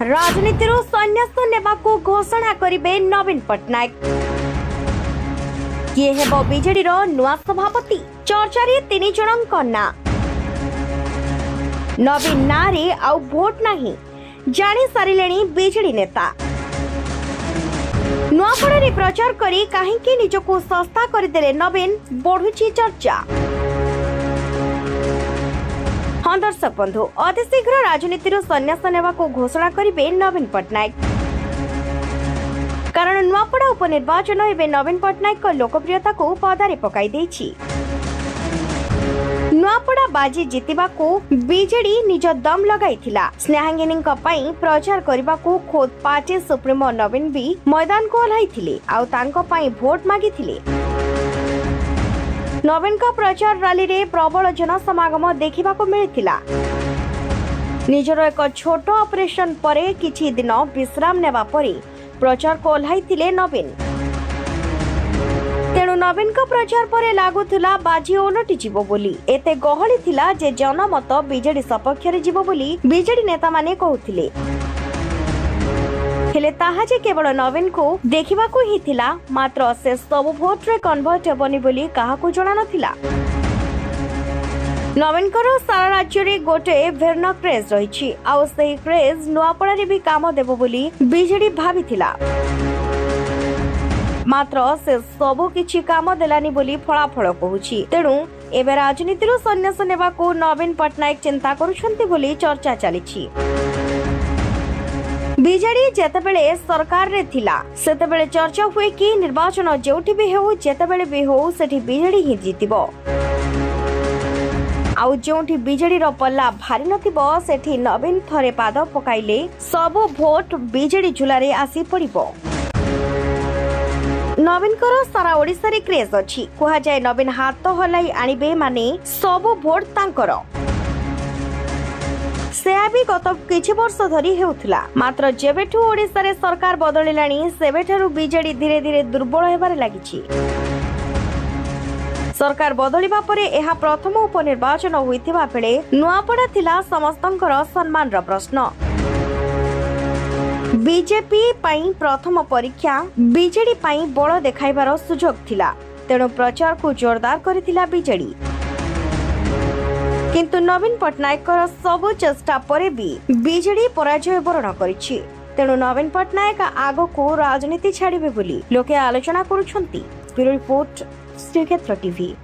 राजनीति संन्यास नेबाकू घोषणा करिबे नवीन पट्टनायक। किए हेबो बीजेडी रो नुआ सभापति? चर्चारे 3 जनक ना। नवीन नारे आउ भोट नहीं जानी सारिलेनी बीजेडी नेता। नुआपड़े प्रचार करी काहेकि निजको सस्ता करदेले नवीन, बढ़ुची चर्चा। हाँ दर्शक बंधु, अति शीघ्र राजनीति संन्यास नेबाकू घोषणा करिबे नवीन पट्टनायक। कारण नुआपड़ा उपनिर्वाचन एवं नवीन पट्टनायक लोकप्रियता को पदारे पकाई देछि। नुआपड़ा बाजी जितिबाकू बीजेडी निज दम लगाइथिला। स्नेहांगिनी प्रचार करबाकू खोद पार्टी सुप्रीमो नवीन भी मैदान को ओह्लाइथिले आउ तांको पई भोट मागिथिले। नवीन का प्रचार रैली रे प्रबल जनसमागम देखा मिलता। निजर एक छोट ऑपरेशन परे किछि दिन विश्राम नेबा परे प्रचार को ओह्लाइथिले नवीन। तेणु नवीन का प्रचार परे लागुथुला बाजी ओलटि जीवो बोली। एते गहली थिला जे जनमत बीजेडी सपक्ष रे जीवो बोली बीजेडी नेता माने कहउथिले। हेले ताहा जे केवल नवीन को देखिबा को ही थिला, मात्र से सब भोट रे कन्वर्ट हेबनी बोली काहाकू जणा नथिला। नवीन को सारा राज्य रे गोटे भेर्न क्रेज रहिछि आ सेही क्रेज नुआपड़ा रे भी काम देबो बोली बीजेडी भाबिथिला। मात्र से सब किछि काम देलानी बोली फलाफल कहूछि। तेणु एबे राजनीति संन्यास नेबा को नवीन पट्टनायक चिंता करुछन्ति बोली चर्चा चलिछि। बीजेडी जेतेबेले सरकार रे थिला सेतेबेले चर्चा हुए कि निर्वाचन जेउठी भी हेउ जेतेबेले भी होउ सेठी बीजेडी ही जीतिबो। आउ जेउठी बीजेडी रो पल्ला भारी नथिबो सेठी नवीन थरे पाद पकाइले सब भोट बीजेडी झुलारे आसी पड़िबो। नवीन को सारा ओडिसा रे क्रेज अछि। कुहा जाय नवीन हाथ हलाई आनिबे माने सब भोट तांकर। सेया भी गत किछि वर्ष धरी हेउथला। मात्र जेबेठू ओडिसा रे सरकार बदलिलानी सेबेठारु बीजेडी धीरे धीरे दुर्बल हेबारे लागिछि। सरकार बदलिबा परे एहा प्रथम उपनिर्वाचन होइथिबा बेले नुआपड़ा थिला समस्तंकर सम्मानर प्रश्न। बीजेपी पई प्रथम परीक्षा बीजेडी पई बड़ देखाइबार सुजोग थिला। तेणु प्रचार को जोरदार करिथिला बीजेडी। किंतु नवीन पट्टनायक सबु चेष्टा परे भी बीजेडी पराजय वरण करिछि। तेणु नवीन पट्टनायक आगो को राजनीति छाड़िबे बोली लोके आलोचना करुछंती। ब्यूरो रिपोर्ट, श्रीक्षेत्र टीवी।